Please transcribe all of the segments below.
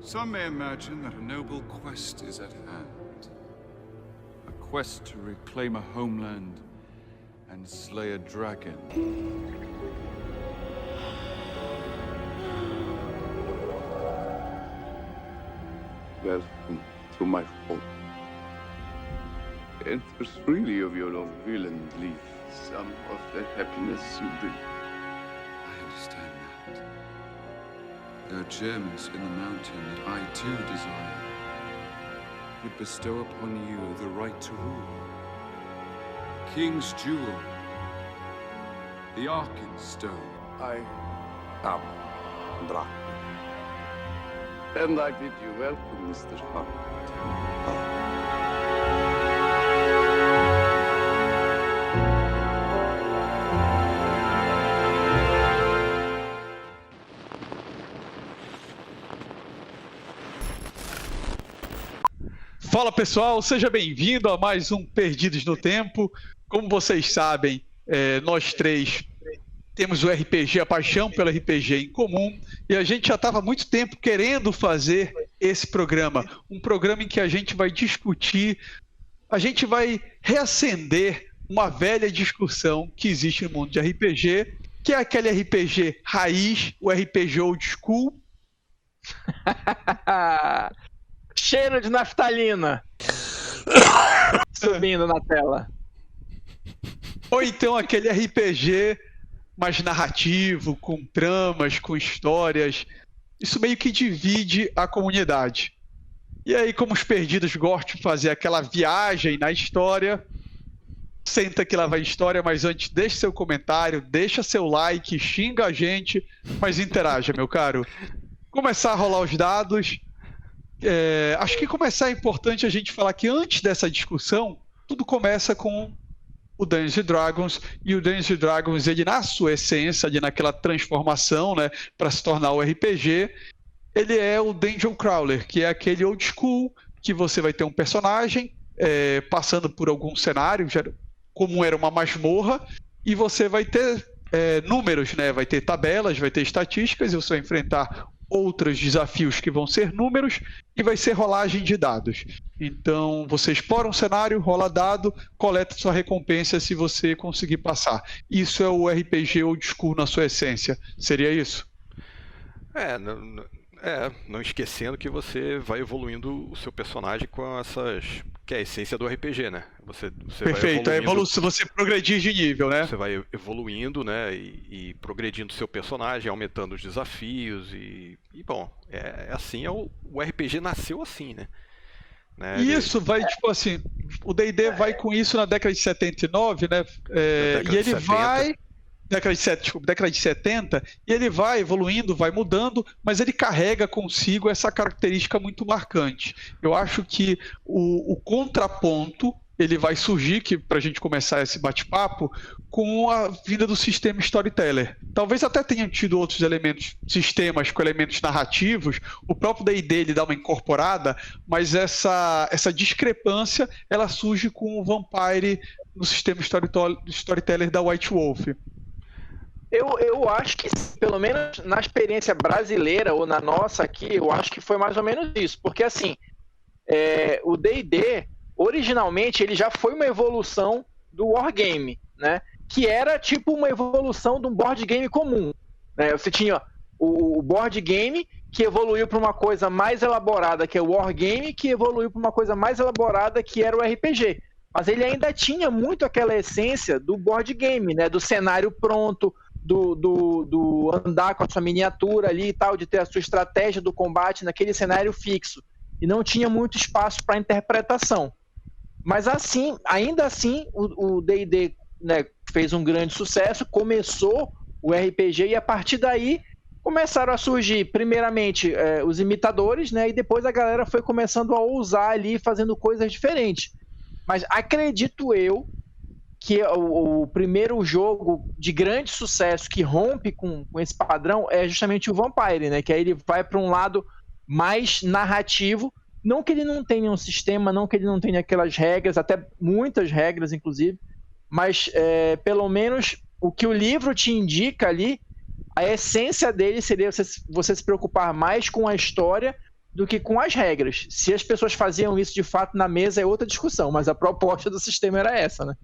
Some may imagine that a noble quest is at hand. A quest to reclaim a homeland and slay a dragon. Welcome to my home. Enter freely of your own will and leave some of the happiness you bring. I understand that. There are gems in the mountain that I too desire. Would bestow upon you the right to rule. King's jewel. The Arkenstone. I am Dracula. And I bid you welcome, Mr. Hunt. Fala pessoal, seja bem-vindo a mais um Perdidos no Tempo. Como vocês sabem, nós três temos o RPG, a paixão pelo RPG em comum, e a gente já estava há muito tempo querendo fazer esse programa. Um programa em que a gente vai discutir, a gente vai reacender uma velha discussão que existe no mundo de RPG, que é aquele RPG raiz, o RPG old school. Cheiro de naftalina subindo na tela. Ou então aquele RPG mais narrativo, com tramas, com histórias. Isso meio que divide a comunidade. E aí, como os perdidos gostam de fazer aquela viagem na história, senta que lá vai história, mas antes deixa seu comentário, deixa seu like, xinga a gente, mas interaja, meu caro. Começar a rolar os dados. Acho que começar é importante a gente falar que antes dessa discussão, tudo começa com o Dungeons & Dragons, e o Dungeons & Dragons, ele na sua essência, ali naquela transformação, né, para se tornar o RPG, ele é o Dungeon Crawler, que é aquele old school, que você vai ter um personagem passando por algum cenário, como era uma masmorra, e você vai ter números, né, vai ter tabelas, vai ter estatísticas, e você vai enfrentar outros desafios que vão ser números e vai ser rolagem de dados. Então, você explora um cenário, rola dado, coleta sua recompensa se você conseguir passar. Isso é o RPG old school na sua essência. Seria isso? Não esquecendo que você vai evoluindo o seu personagem com essas... que é a essência do RPG, né? Você Perfeito, vai evoluindo, você progredir de nível, né? Você vai evoluindo, né? E progredindo o seu personagem, aumentando os desafios e bom, assim, o RPG nasceu assim, né? Isso vai, tipo assim, o D&D vai com isso na década de 79, né? E ele vai... década de 70, e ele vai evoluindo, vai mudando, mas ele carrega consigo essa característica muito marcante. Eu acho que o contraponto, ele vai surgir, para a gente começar esse bate-papo, com a vinda do sistema Storyteller. Talvez até tenham tido outros elementos, sistemas com elementos narrativos, o próprio D&D ele dá uma incorporada, mas essa discrepância, ela surge com o Vampire no sistema Storyteller da White Wolf. Eu acho que, pelo menos na experiência brasileira, ou na nossa aqui, eu acho que foi mais ou menos isso. Porque, assim, o D&D, originalmente, ele já foi uma evolução do Wargame, né? Que era tipo uma evolução de um board game comum, né? Você tinha o board game, que evoluiu para uma coisa mais elaborada, que é o Wargame, que evoluiu para uma coisa mais elaborada, que era o RPG. Mas ele ainda tinha muito aquela essência do board game, né? Do cenário pronto, do andar com a sua miniatura ali e tal, de ter a sua estratégia do combate naquele cenário fixo. E não tinha muito espaço para interpretação. Mas assim, ainda assim, o D&D, né, fez um grande sucesso, começou o RPG e a partir daí começaram a surgir, primeiramente, os imitadores, né, e depois a galera foi começando a ousar ali, fazendo coisas diferentes. Mas acredito eu que o primeiro jogo de grande sucesso que rompe com esse padrão é justamente o Vampire, né? Que aí ele vai para um lado mais narrativo, não que ele não tenha um sistema, não que ele não tenha aquelas regras, até muitas regras, inclusive, mas pelo menos o que o livro te indica ali, a essência dele seria você se preocupar mais com a história do que com as regras. Se as pessoas faziam isso de fato na mesa é outra discussão, mas a proposta do sistema era essa, né?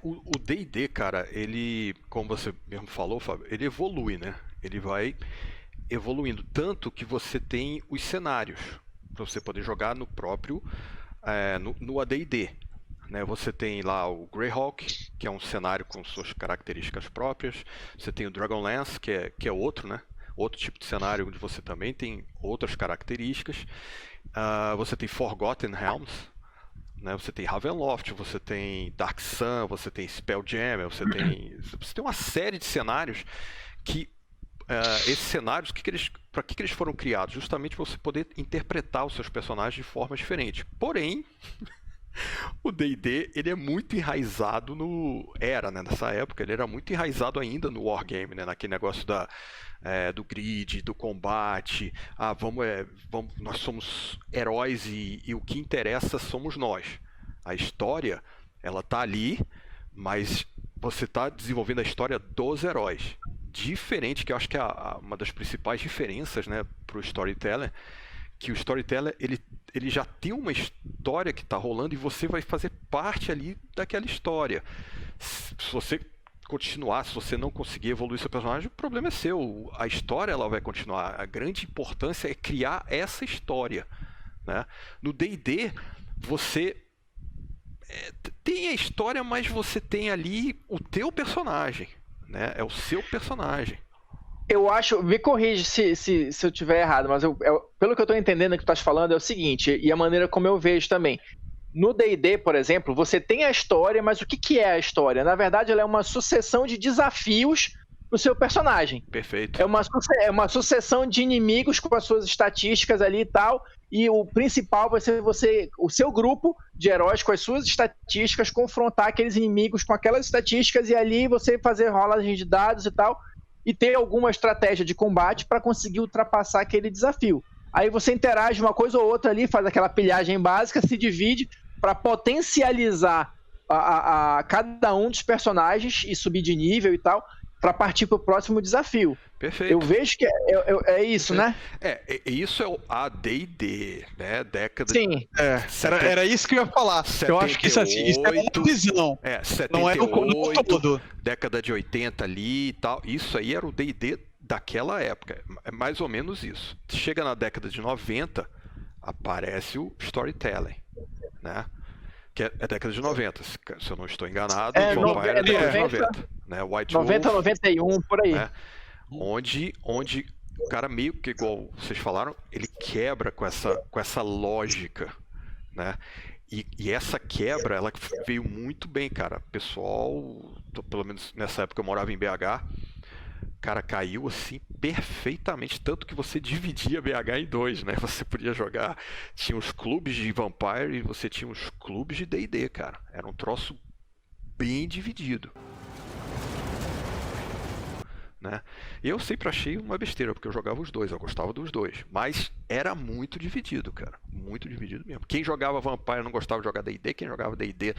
O D&D, cara, ele, como você mesmo falou, Fábio, ele evolui, né? Ele vai evoluindo, tanto que você tem os cenários para você poder jogar no próprio no AD&D, né? Você tem lá o Greyhawk, que é um cenário com suas características próprias. Você tem o Dragonlance, que é outro, né? Outro tipo de cenário onde você também tem outras características. Você tem Forgotten Realms, né? Você tem Ravenloft, você tem Dark Sun, você tem Spelljammer, você tem uma série de cenários que esses cenários, para que eles foram criados? Justamente para você poder interpretar os seus personagens de forma diferente. Porém, o D&D, ele é muito enraizado nessa época, ele era muito enraizado ainda no Wargame, né? Naquele negócio do grid, do combate. Nós somos heróis e o que interessa somos nós. A história, ela tá ali, mas você está desenvolvendo a história dos heróis. Diferente, que eu acho que é uma das principais diferenças, né, para o storyteller, que o storyteller ele já tem uma história que está rolando e você vai fazer parte ali daquela história. Se você continuar, se você não conseguir evoluir seu personagem, o problema é seu. A história ela vai continuar. A grande importância é criar essa história, né? No D&D, você tem a história, mas você tem ali o teu personagem, né? É o seu personagem. Eu acho, me corrige se eu estiver errado, mas pelo que eu estou entendendo que tu estás falando é o seguinte, e a maneira como eu vejo também. No D&D, por exemplo, você tem a história, mas o que é a história? Na verdade, ela é uma sucessão de desafios pro seu personagem. Perfeito. É uma sucessão de inimigos com as suas estatísticas ali e tal, e o principal vai ser o seu grupo de heróis com as suas estatísticas, confrontar aqueles inimigos com aquelas estatísticas e ali você fazer rolagem de dados e tal, e ter alguma estratégia de combate para conseguir ultrapassar aquele desafio. Aí você interage uma coisa ou outra ali, faz aquela pilhagem básica, se divide para potencializar a cada um dos personagens e subir de nível e tal, para partir para o próximo desafio. Perfeito. Eu vejo que é isso, né? Isso é o AD&D, né? Década. Sim. Era isso que eu ia falar. 78, eu acho que isso é uma visão. 78, não é o todo. Década de 80 ali e tal. Isso aí era o D&D daquela época. É mais ou menos isso. Chega na década de 90, aparece o storytelling, né? Que é a década de 90, se eu não estou enganado, o Vampire é década de 90, né? White 90, Wolf, 91, por aí. né? Onde o cara meio que, igual vocês falaram, ele quebra com essa lógica, né? E essa quebra, ela veio muito bem, cara. Pessoal, pelo menos nessa época eu morava em BH, cara, caiu assim perfeitamente, tanto que você dividia BH em dois, né? Você podia jogar, tinha os clubes de Vampire e você tinha os clubes de D&D, cara. Era um troço bem dividido, né? Eu sempre achei uma besteira, porque eu jogava os dois, eu gostava dos dois, mas era muito dividido, cara, muito dividido mesmo. Quem jogava Vampire não gostava de jogar D&D, quem jogava D&D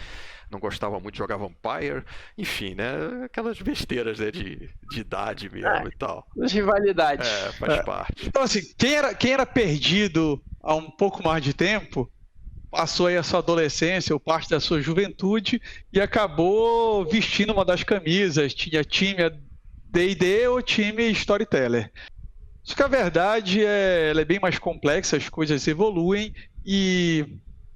não gostava muito de jogar Vampire, enfim, né, aquelas besteiras, né, de idade mesmo e tal. Rivalidade. Faz parte. Então assim, quem era perdido há um pouco mais de tempo, passou aí a sua adolescência ou parte da sua juventude e acabou vestindo uma das camisas, tinha time D&D ou time Storyteller. Só que a verdade ela é bem mais complexa, as coisas evoluem e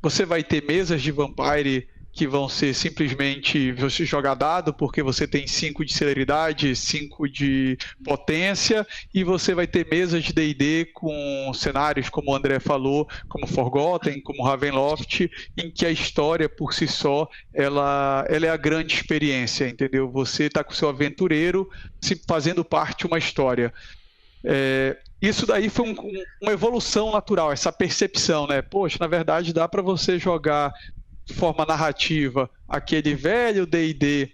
você vai ter mesas de Vampire que vão ser simplesmente você jogar dado porque você tem 5 de celeridade, 5 de potência, e você vai ter mesas de D&D com cenários, como o André falou, como Forgotten, como Ravenloft, em que a história por si só ela é a grande experiência, entendeu? Você está com o seu aventureiro fazendo parte de uma história. Isso daí foi uma evolução natural, essa percepção, né? Poxa, na verdade dá para você jogar de forma narrativa aquele velho D&D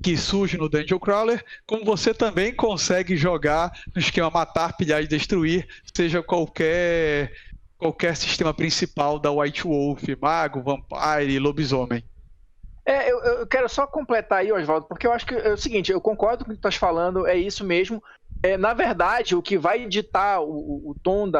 que surge no Dungeon Crawler, como você também consegue jogar no esquema matar, pilhar e destruir, seja qualquer sistema principal da White Wolf, mago, vampire, lobisomem. Eu quero só completar aí, Oswaldo, porque eu acho que é o seguinte, eu concordo com o que tu estás falando, é isso mesmo, Na verdade, o que vai ditar o tom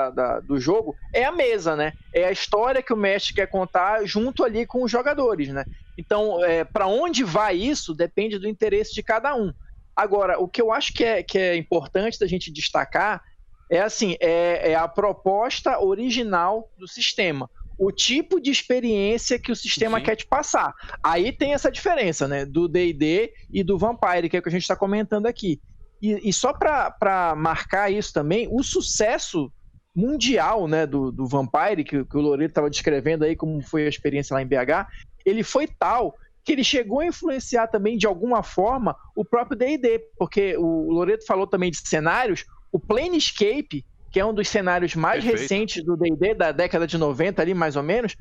do jogo é a mesa, né? É a história que o mestre quer contar junto ali com os jogadores, né? Então, para onde vai isso depende do interesse de cada um. Agora, o que eu acho que é importante da gente destacar é a proposta original do sistema. O tipo de experiência que o sistema quer te passar. Aí tem essa diferença, né? Do D&D e do Vampire, que é o que a gente está comentando aqui. E só para marcar isso também, o sucesso mundial, né, do Vampire, que o Loreto estava descrevendo aí como foi a experiência lá em BH, ele foi tal que ele chegou a influenciar também, de alguma forma, o próprio D&D, porque o Loreto falou também de cenários, o Planescape, que é um dos cenários mais recentes do D&D, da década de 90 ali, mais ou menos,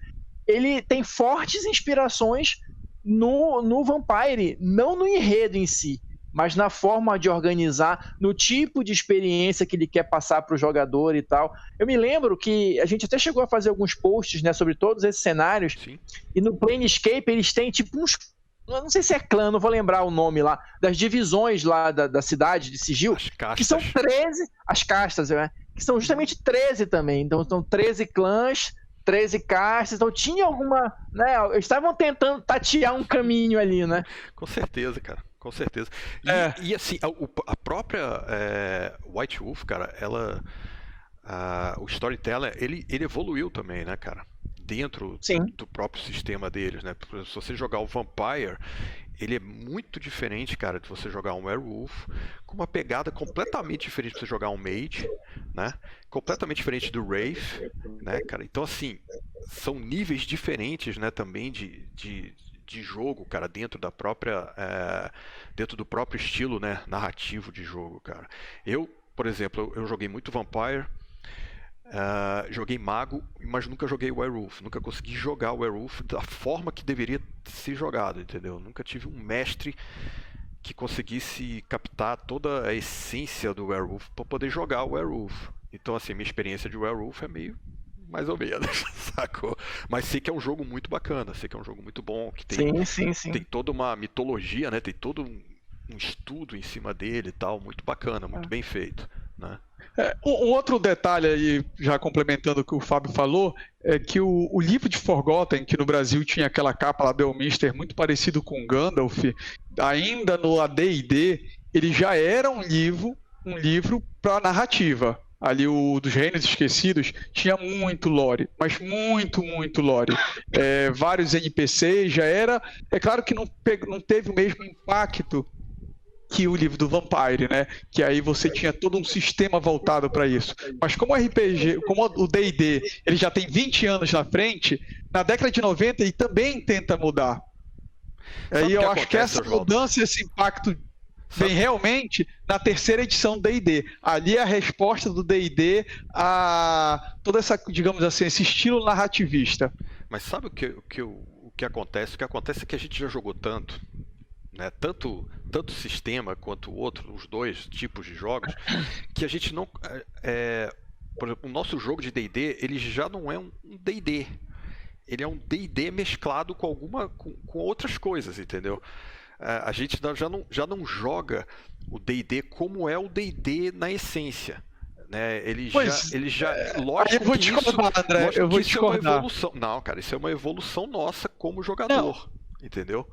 ele tem fortes inspirações no Vampire, não no enredo em si, mas na forma de organizar, no tipo de experiência que ele quer passar para o jogador e tal. Eu me lembro que a gente até chegou a fazer alguns posts, né, sobre todos esses cenários, e no Planescape eles têm tipo uns... Não sei se é clã, não vou lembrar o nome lá, das divisões lá da cidade de Sigil, que são 13, as castas, né, que são justamente 13 também. Então são 13 clãs, 13 castas, então tinha alguma... Né, eles estavam tentando tatear um caminho ali, né? Com certeza, cara. Com certeza. E assim, a própria White Wolf, cara, o storyteller, ele evoluiu também, né, cara? Dentro do próprio sistema deles, né? Se você jogar o Vampire, ele é muito diferente, cara, de você jogar um Werewolf, com uma pegada completamente diferente de você jogar um Mage, né? Completamente diferente do Wraith, né, cara? Então, assim, são níveis diferentes, né, também de jogo, cara, dentro do próprio estilo, né, narrativo de jogo, cara. Eu, por exemplo, eu joguei muito Vampire, joguei Mago, mas nunca joguei Werewolf, nunca consegui jogar o Werewolf da forma que deveria ser jogado, entendeu? Nunca tive um mestre que conseguisse captar toda a essência do Werewolf para poder jogar o Werewolf. Então, assim, minha experiência de Werewolf é meio mais ou menos, sacou? Mas sei que é um jogo muito bacana, sei que é um jogo muito bom, que tem, tem toda uma mitologia, né? Tem todo um estudo em cima dele e tal, muito bacana, muito bem feito, né? Um outro detalhe aí, já complementando o que o Fábio falou, é que o livro de Forgotten, que no Brasil tinha aquela capa lá do Elminster, muito parecido com Gandalf, ainda no AD&D, ele já era um livro para narrativa. Ali o dos Reinos Esquecidos tinha muito lore, mas muito lore. Vários NPCs, já era... É claro que não teve o mesmo impacto que o livro do Vampire, né? Que aí você tinha todo um sistema voltado para isso. Mas como o RPG, como o D&D, ele já tem 20 anos na frente, na década de 90 ele também tenta mudar. Aí eu acho que essa mudança, esse impacto vem realmente na terceira edição do D&D. Ali é a resposta do D&D a toda essa, digamos assim, esse estilo narrativista. Mas sabe o que acontece? O que acontece é que a gente já jogou tanto, né? Tanto sistema quanto o outro, os dois tipos de jogos, que a gente não... por exemplo, o nosso jogo de D&D, ele já não é um D&D. Ele é um D&D mesclado com outras coisas, entendeu? A gente já não joga o D&D como é o D&D na essência, né? Lógico eu vou te discordar, André, eu vou discordar. É uma evolução. Não, cara, isso é uma evolução nossa como jogador, entendeu?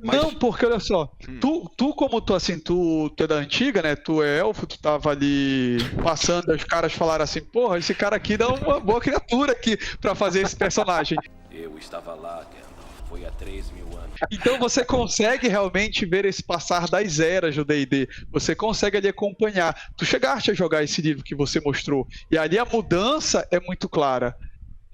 Mas... Não, porque olha só, tu é da antiga, né? Tu é elfo, tu tava ali passando, os caras falaram assim, porra, esse cara aqui dá uma boa criatura aqui pra fazer esse personagem. Eu estava lá, Gandalf, foi há 3.000 anos. Então você consegue realmente ver esse passar das eras do D&D, você consegue ali acompanhar. Tu chegaste a jogar esse livro que você mostrou, e ali a mudança é muito clara.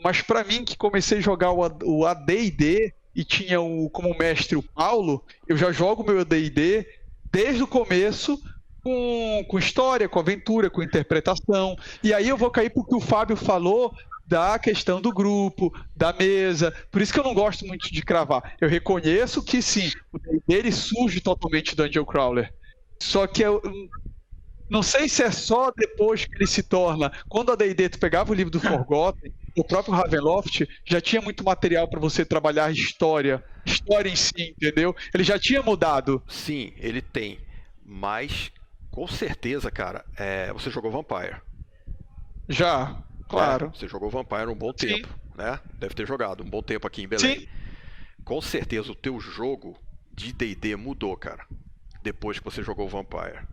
Mas pra mim, que comecei a jogar o AD&D, e tinha como mestre o Paulo, eu já jogo meu D&D desde o começo com história, com aventura, com interpretação. E aí eu vou cair porque o Fábio falou da questão do grupo, da mesa. Por isso que eu não gosto muito de cravar. Eu reconheço que sim, o D&D ele surge totalmente do Dungeon Crawler. Só que eu não sei se é só depois que ele se torna... Quando a D&D tu pegava o livro do Forgotten, o próprio Ravenloft já tinha muito material para você trabalhar história em si, entendeu? Ele já tinha mudado. Sim, ele tem, mas Com certeza, cara, você jogou Vampire. Já, claro. Você jogou Vampire um bom Sim. tempo, né? Deve ter jogado um bom tempo aqui em Belém. Sim. Com certeza o teu jogo de D&D mudou, cara, depois que você jogou Vampire.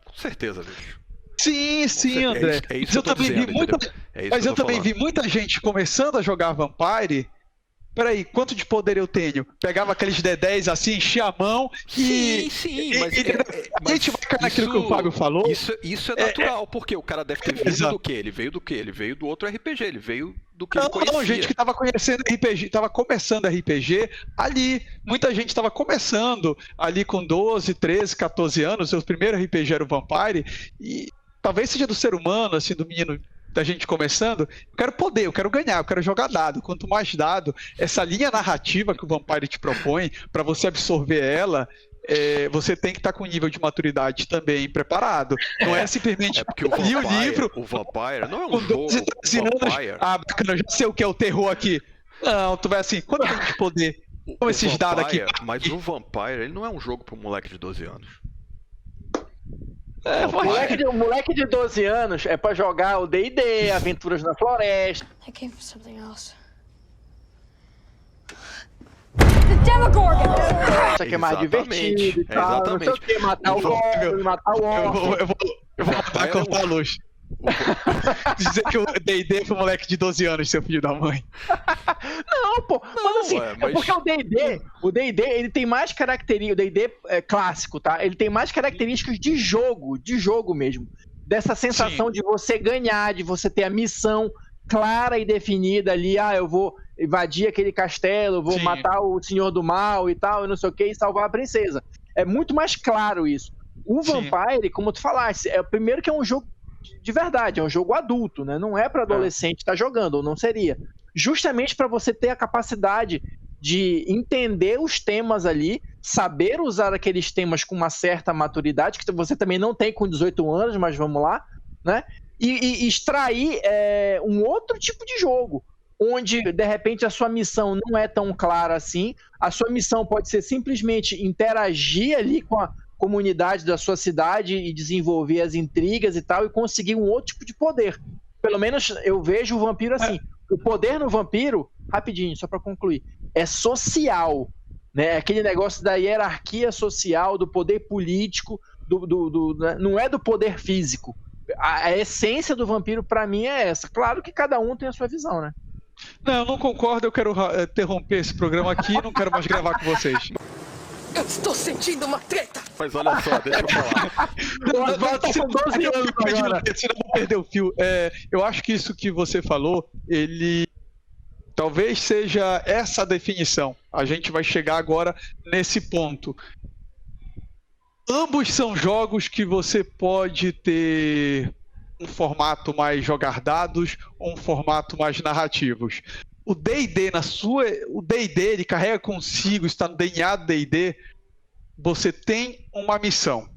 Com certeza, bicho. Sim, André. É isso Mas eu que eu tô também vi dizendo, muita, entendeu? É isso mas que eu tô também falando. vi muita gente começando a jogar Vampire. Peraí, quanto de poder eu tenho? Pegava aqueles D10 assim, enchia a mão e. Sim, mas a gente vai cair naquilo que o Fábio falou. Isso é natural, porque o cara deve ter vindo Exato. do quê? Ele veio do quê? Ele veio do outro RPG, ele veio do que ele Não, conhecia. gente que tava conhecendo RPG, tava começando RPG ali. Muita gente tava começando ali com 12, 13, 14 anos. Seu primeiro RPG era o Vampire. E talvez seja do ser humano, assim, do menino, da gente começando. Eu quero poder, eu quero ganhar, eu quero jogar dado. Quanto mais dado, essa linha narrativa que o Vampire te propõe, para você absorver ela, você tem que estar com um nível de maturidade também preparado. Não é simplesmente porque o li o livro. O Vampire não é um Com jogo. 12, 13 anos, Vampire, bacana, eu já sei o que é o terror aqui. Não, tu vai assim, quanto tem de poder? Com esses dados aqui. Mas o Vampire, ele não é um jogo pro moleque de 12 anos. O moleque de 12 anos é pra jogar o D&D, Aventuras na Floresta. I came for something else. The Demogorgon! Isso aqui é mais divertido e tal. Não sei o que, matar o Goblin, matar o Orc. Eu vou matar cortar a luz. Dizer que o D&D foi um moleque de 12 anos, seu filho da mãe. Não, pô. Mas assim, é porque o D&D, ele tem mais características, o D&D é clássico, tá? Ele tem mais características de jogo mesmo. Dessa sensação de você ganhar, de você ter a missão clara e definida ali. Ah, eu vou invadir aquele castelo, vou matar o Senhor do Mal e tal, e não sei o que, e salvar a princesa. É muito mais claro isso. O Vampire, como tu falaste, é o primeiro que é um jogo de verdade, é um jogo adulto, né? Não é para adolescente estar jogando, ou não seria. Justamente para você ter a capacidade de entender os temas ali, saber usar aqueles temas com uma certa maturidade, que você também não tem com 18 anos, mas vamos lá, né? E extrair um outro tipo de jogo, onde, de repente, a sua missão não é tão clara assim, a sua missão pode ser simplesmente interagir ali com a comunidade da sua cidade e desenvolver as intrigas e tal, e conseguir um outro tipo de poder. Pelo menos eu vejo o vampiro assim. O poder no vampiro, rapidinho, só para concluir, é social, né? Aquele negócio da hierarquia social, do poder político, não é do poder físico. A essência do vampiro, para mim, é essa. Claro que cada um tem a sua visão, né? Não, eu não concordo, eu quero interromper esse programa aqui e não quero mais gravar com vocês. Eu estou sentindo uma treta! Mas olha só, deixa eu falar. Se não vou perder o fio. Eu acho que isso que você falou, ele talvez seja essa a definição. A gente vai chegar agora nesse ponto. Ambos são jogos que você pode ter um formato mais jogar dados ou um formato mais narrativos. O D&D o D&D ele carrega consigo, está no DNA do D&D, você tem uma missão,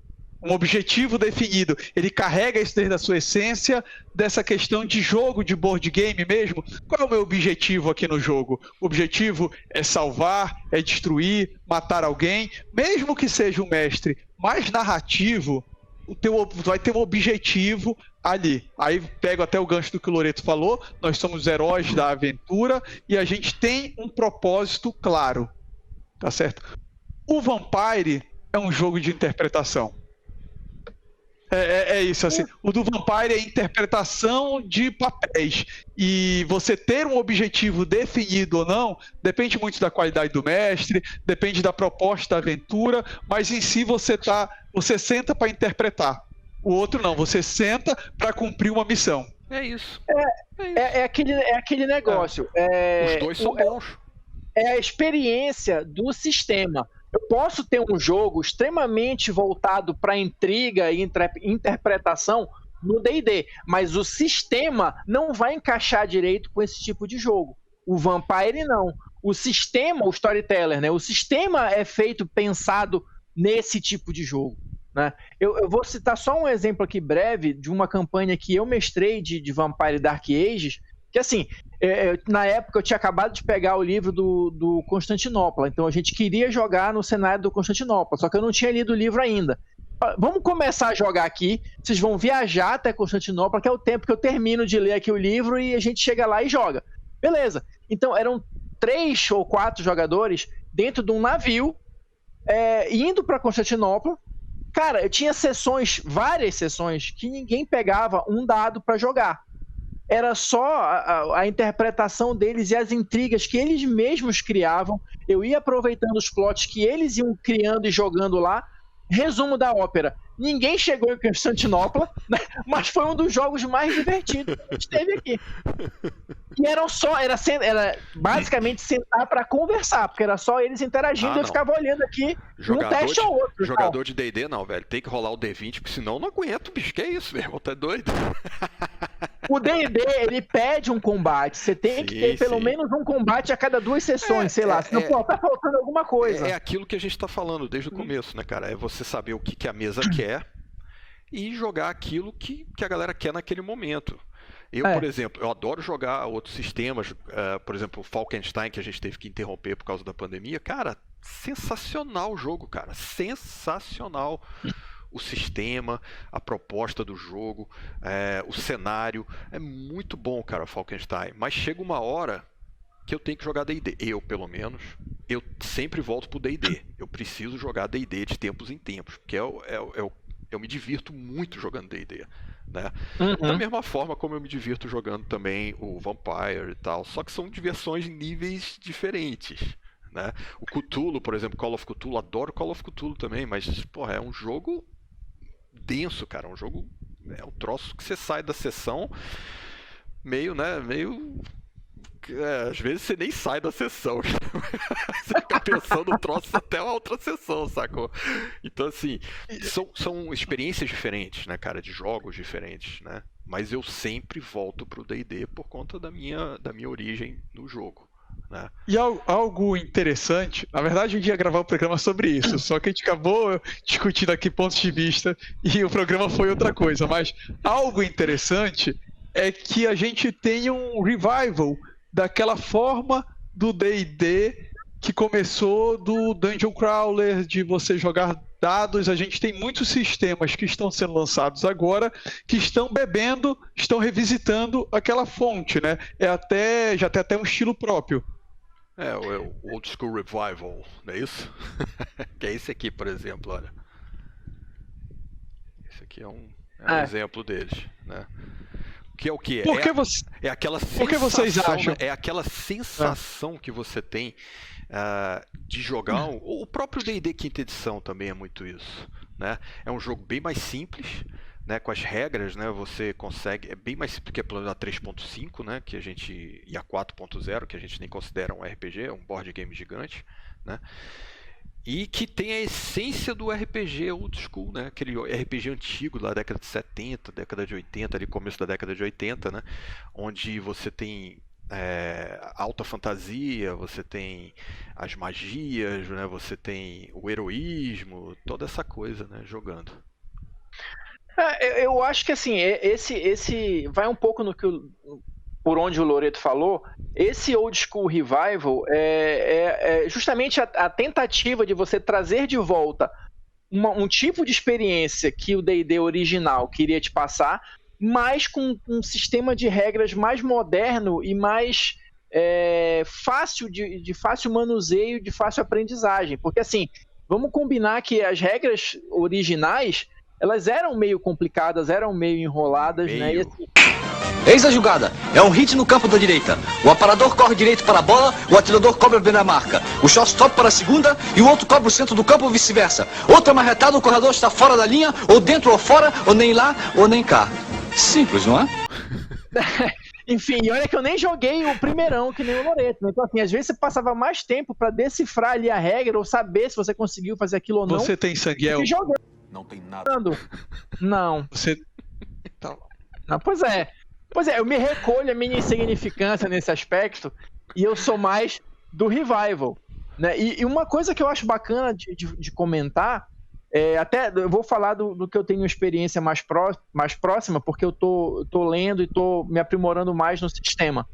um objetivo definido. Ele carrega isso desde a sua essência, dessa questão de jogo, de board game mesmo. Qual é o meu objetivo aqui no jogo? O objetivo é salvar, é destruir, matar alguém. Mesmo que seja um mestre mais narrativo, vai ter um objetivo ali. Aí pego até o gancho do que o Loreto falou, nós somos heróis da aventura e a gente tem um propósito claro, tá certo? O Vampire é um jogo de interpretação. É isso, assim. O do Vampire é interpretação de papéis. E você ter um objetivo definido ou não, depende muito da qualidade do mestre, depende da proposta da aventura, mas em si você senta para interpretar. O outro não, você senta para cumprir uma missão. É isso. É aquele negócio. Os dois são bons. É a experiência do sistema. Eu posso ter um jogo extremamente voltado para intriga e interpretação no D&D, mas o sistema não vai encaixar direito com esse tipo de jogo. O Vampire não. O sistema, o storyteller, né? O sistema é pensado nesse tipo de jogo, né? Eu vou citar só um exemplo aqui breve de uma campanha que eu mestrei de Vampire Dark Ages, que assim, na época eu tinha acabado de pegar o livro do Constantinopla, então a gente queria jogar no cenário do Constantinopla, só que eu não tinha lido o livro ainda. vamos começar a jogar aqui, vocês vão viajar até Constantinopla, que é o tempo que eu termino de ler aqui o livro e a gente chega lá e joga. Beleza. Então eram 3 ou 4 jogadores dentro de um navio, indo para Constantinopla. Cara, eu tinha várias sessões, que ninguém pegava um dado para jogar. Era só a interpretação deles e as intrigas que eles mesmos criavam. Eu ia aproveitando os plots que eles iam criando e jogando lá. Resumo da ópera: ninguém chegou em Constantinopla, né? Mas foi um dos jogos mais divertidos que a gente teve aqui. E era basicamente sentar para conversar, porque era só eles interagindo e eu ficava olhando aqui um teste ou outro. Jogador de D&D não, velho. Tem que rolar o D20, porque senão eu não aguento, bicho. Que é isso, meu irmão? Tá doido? O D&D, ele pede um combate. Você tem que ter pelo menos um combate a cada 2 sessões, sei lá. Senão, tá faltando alguma coisa. É aquilo que a gente tá falando desde o começo, né, cara? É você saber o que a mesa quer e jogar aquilo que a galera quer naquele momento. Eu, por exemplo, eu adoro jogar outros sistemas, por exemplo, o Falkenstein, que a gente teve que interromper por causa da pandemia. Cara, sensacional o jogo, cara. Sensacional. O sistema, a proposta do jogo, o cenário. É muito bom, cara, o Falkenstein. Mas chega uma hora que eu tenho que jogar D&D. Eu, pelo menos, eu sempre volto pro D&D. Eu preciso jogar D&D de tempos em tempos, porque eu me divirto muito jogando D&D. Né? Da mesma forma como eu me divirto jogando também o Vampire e tal, só que são diversões em níveis diferentes, né? O Cthulhu, por exemplo, Call of Cthulhu, adoro Call of Cthulhu também, mas porra, é um jogo denso, cara, é um troço que você sai da sessão meio às vezes você nem sai da sessão. Você fica pensando no troço até a outra sessão, sacou? Então, assim, são experiências diferentes, né, cara? De jogos diferentes, né? Mas eu sempre volto pro D&D por conta da minha origem no jogo, né? E algo interessante, na verdade eu ia gravar um programa sobre isso, só que a gente acabou discutindo aqui pontos de vista e o programa foi outra coisa, mas algo interessante é que a gente tem um revival daquela forma do D&D que começou do Dungeon Crawler, de você jogar dados. A gente tem muitos sistemas que estão sendo lançados agora, que estão revisitando aquela fonte, né? Já tem até um estilo próprio. O Old School Revival, não é isso? Que é esse aqui, por exemplo, olha. Esse aqui é um exemplo deles, né? Que é o quê? É aquela sensação, por que vocês acham? Né? É aquela sensação que você tem de jogar. O próprio D&D Quinta Edição também é muito isso, né? É um jogo bem mais simples, né? Com as regras, né? Você consegue. É bem mais simples que a 3.5, né? E a 4.0, que a gente nem considera um RPG, é um board game gigante, né? E que tem a essência do RPG old school, né? Aquele RPG antigo da década de 70, década de 80, ali começo da década de 80, né? Onde você tem alta fantasia, você tem as magias, né? Você tem o heroísmo, toda essa coisa, né? Jogando. Eu acho que assim, esse vai um pouco no que por onde o Loreto falou. Esse Old School Revival é justamente a tentativa de você trazer de volta um tipo de experiência que o D&D original queria te passar, mas com um sistema de regras mais moderno e mais fácil de fácil manuseio, de fácil aprendizagem. Porque assim, vamos combinar que as regras originais, elas eram meio complicadas, eram meio enroladas, né? E assim, eis a jogada. É um hit no campo da direita. O aparador corre direito para a bola, o atirador cobra bem na marca. O shortstop para a segunda e o outro cobra o centro do campo ou vice-versa. Outra marretada, o corredor está fora da linha, ou dentro ou fora, ou nem lá, ou nem cá. Simples, não é? Enfim, e olha que eu nem joguei o primeirão, que nem o Loreto, né? Então, assim, às vezes você passava mais tempo para decifrar ali a regra, ou saber se você conseguiu fazer aquilo ou não. Você tem sanguel? Não tem nada. Não. Você... Não, pois é, eu me recolho a minha insignificância nesse aspecto e eu sou mais do revival, né? E uma coisa que eu acho bacana de comentar, até eu vou falar do que eu tenho experiência mais próxima, porque eu tô lendo e tô me aprimorando mais no sistema,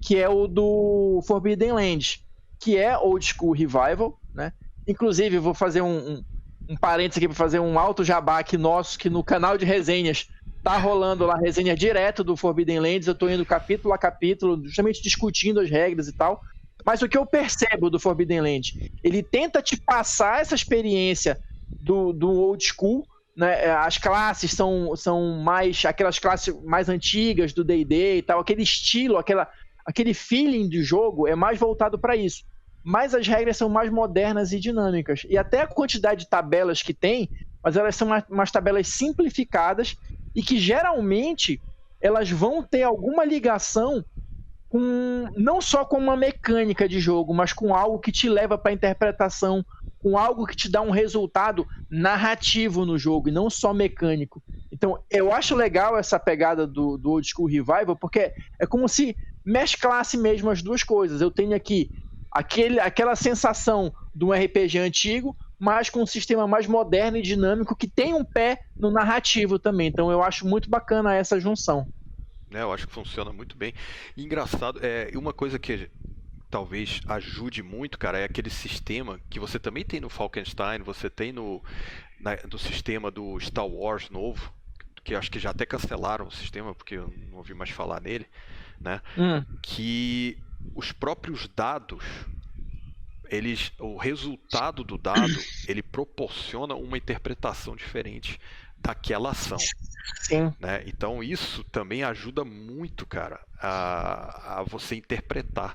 que é o do Forbidden Lands, que é Old School Revival, né? Inclusive, eu vou fazer um parênteses aqui para fazer um alto jabá aqui nosso, que no canal de resenhas tá rolando lá resenha direto do Forbidden Lands, eu tô indo capítulo a capítulo, justamente discutindo as regras e tal. Mas o que eu percebo do Forbidden Lands, ele tenta te passar essa experiência do old school, né? As classes são mais aquelas classes mais antigas do D&D e tal, aquele estilo, aquele feeling de jogo é mais voltado para isso. Mas as regras são mais modernas e dinâmicas. E até a quantidade de tabelas que tem, mas elas são umas tabelas simplificadas e que geralmente elas vão ter alguma ligação com, não só com uma mecânica de jogo, mas com algo que te leva para a interpretação, com algo que te dá um resultado narrativo no jogo e não só mecânico. Então, eu acho legal essa pegada do Old School Revival, porque é como se mesclasse mesmo as duas coisas. Eu tenho aqui aquela sensação de um RPG antigo, mas com um sistema mais moderno e dinâmico que tem um pé no narrativo também. Então, eu acho muito bacana essa junção. Eu acho que funciona muito bem. E engraçado, uma coisa que talvez ajude muito, cara, é aquele sistema que você também tem no Falkenstein, você tem no sistema do Star Wars novo, que acho que já até cancelaram o sistema, porque eu não ouvi mais falar nele, né? Que os próprios dados, o resultado do dado, ele proporciona uma interpretação diferente daquela ação. Sim. Né? Então isso também ajuda muito, cara, a você interpretar,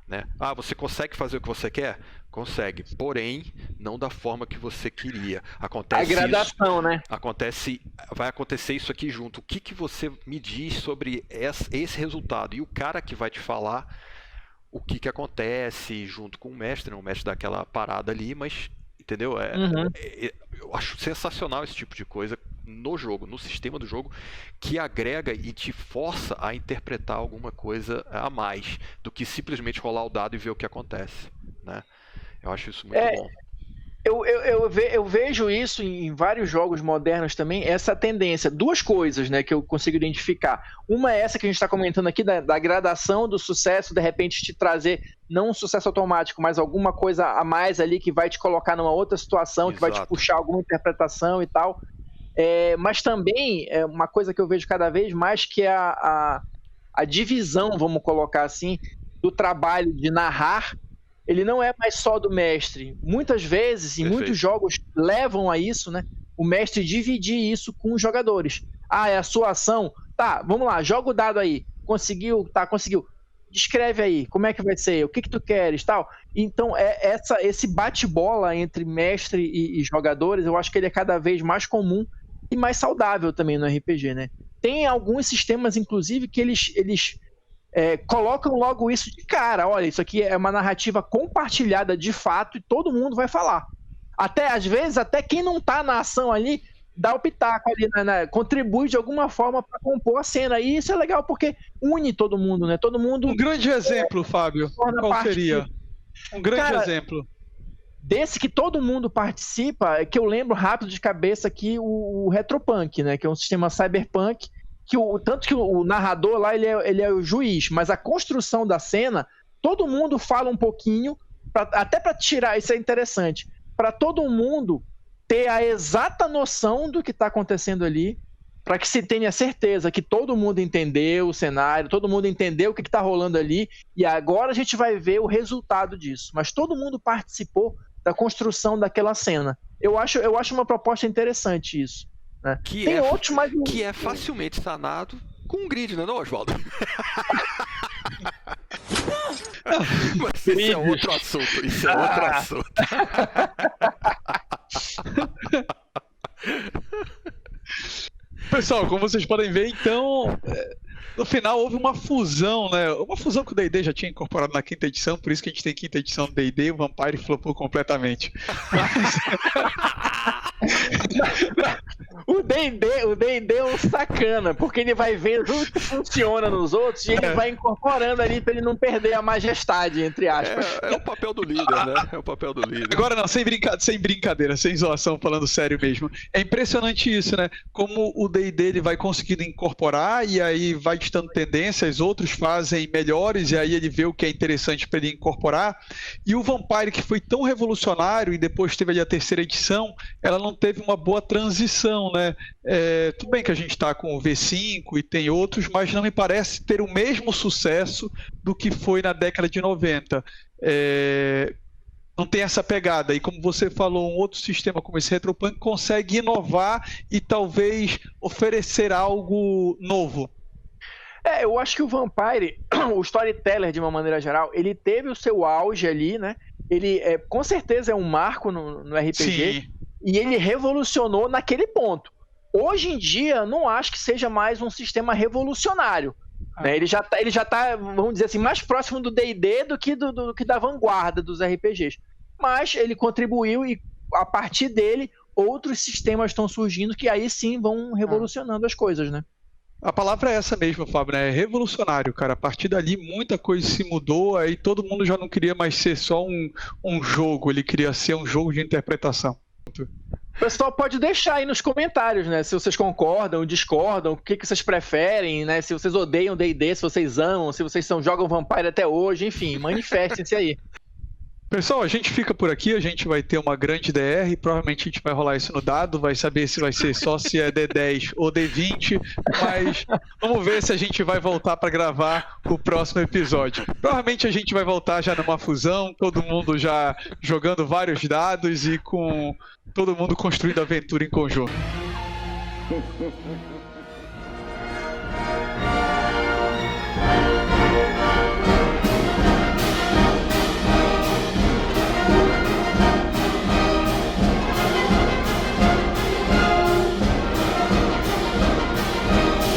né? Você consegue fazer o que você quer? Consegue, porém não da forma que você queria. Acontece a gradação, né? Vai acontecer isso aqui junto. O que você me diz sobre esse resultado? E o cara que vai te falar o que acontece junto com o mestre dá aquela parada ali, mas entendeu? Eu acho sensacional esse tipo de coisa no jogo, no sistema do jogo, que agrega e te força a interpretar alguma coisa a mais do que simplesmente rolar o dado e ver o que acontece, né? Eu acho isso muito bom. Eu vejo isso em vários jogos modernos também, essa tendência. Duas coisas, né, que eu consigo identificar. Uma é essa que a gente está comentando aqui, da gradação do sucesso, de repente te trazer, não um sucesso automático, mas alguma coisa a mais ali que vai te colocar numa outra situação, que vai te puxar alguma interpretação e tal. Mas também é uma coisa que eu vejo cada vez mais, que é a divisão, vamos colocar assim, do trabalho de narrar. Ele não é mais só do mestre. Muitas vezes, em muitos jogos, levam a isso, né? O mestre dividir isso com os jogadores. É a sua ação? Tá, vamos lá, joga o dado aí. Conseguiu? Tá, conseguiu. Descreve aí, como é que vai ser? O que tu queres? Tal. Então, esse bate-bola entre mestre e jogadores, eu acho que ele é cada vez mais comum e mais saudável também no RPG, né? Tem alguns sistemas, inclusive, que eles colocam logo isso de cara. Olha, isso aqui é uma narrativa compartilhada de fato e todo mundo vai falar. Às vezes, até quem não tá na ação ali, dá o pitaco ali, contribui de alguma forma para compor a cena. E isso é legal porque une todo mundo, né? Todo mundo... Um grande exemplo, Fábio. Qual seria? Um grande exemplo. Desse que todo mundo participa, que eu lembro rápido de cabeça aqui, o Retropunk, né? Que é um sistema cyberpunk, tanto que o narrador lá, ele é o juiz, mas a construção da cena, todo mundo fala um pouquinho, até para tirar, isso é interessante, para todo mundo ter a exata noção do que está acontecendo ali, para que se tenha certeza que todo mundo entendeu o cenário, todo mundo entendeu o que está rolando ali, e agora a gente vai ver o resultado disso. Mas todo mundo participou da construção daquela cena. Eu acho uma proposta interessante isso. Né? Tem outros, mas... que é facilmente sanado com um grid, não é, Oswaldo? Mas isso é outro assunto. Isso é outro assunto. Pessoal, como vocês podem ver, então, no final houve uma fusão, né? Uma fusão que o D&D já tinha incorporado na quinta edição, por isso que a gente tem quinta edição do D&D, o Vampire flopou completamente. O D&D é um sacana, porque ele vai vendo o que funciona nos outros e ele vai incorporando ali pra ele não perder a majestade, entre aspas. É o papel do líder, né? É o papel do líder. Agora não, sem brincadeira, sem zoação, falando sério mesmo. É impressionante isso, né? Como o D&D ele vai conseguindo incorporar e aí vai ditando tendências, outros fazem melhores e aí ele vê o que é interessante para ele incorporar. E o Vampire, que foi tão revolucionário e depois teve ali a terceira edição, ela não teve uma boa transição, né? Tudo bem que a gente está com o V5 e tem outros, mas não me parece ter o mesmo sucesso do que foi na década de 90. Não tem essa pegada. E como você falou, um outro sistema como esse Retropunk consegue inovar e talvez oferecer algo novo. Eu acho que o Vampire, o Storyteller de uma maneira geral, ele teve o seu auge ali, né? Ele com certeza é um marco no RPG. Sim. E ele revolucionou naquele ponto. Hoje em dia, não acho que seja mais um sistema revolucionário. Né? Ele já tá, vamos dizer assim, mais próximo do D&D do que da vanguarda dos RPGs. Mas ele contribuiu e, a partir dele, outros sistemas estão surgindo que aí sim vão revolucionando as coisas, né? A palavra é essa mesmo, Fábio, né? É revolucionário, cara. A partir dali, muita coisa se mudou, aí todo mundo já não queria mais ser só um jogo, ele queria ser um jogo de interpretação. O pessoal pode deixar aí nos comentários, né? Se vocês concordam, discordam, o que vocês preferem, né? Se vocês odeiam D&D, se vocês amam, se vocês jogam Vampire até hoje, enfim, manifestem-se aí. Pessoal, a gente fica por aqui, a gente vai ter uma grande DR, provavelmente a gente vai rolar isso no dado, vai saber se vai ser só se é D10 ou D20, mas vamos ver se a gente vai voltar para gravar o próximo episódio. Provavelmente a gente vai voltar já numa fusão, todo mundo já jogando vários dados e com todo mundo construindo aventura em conjunto.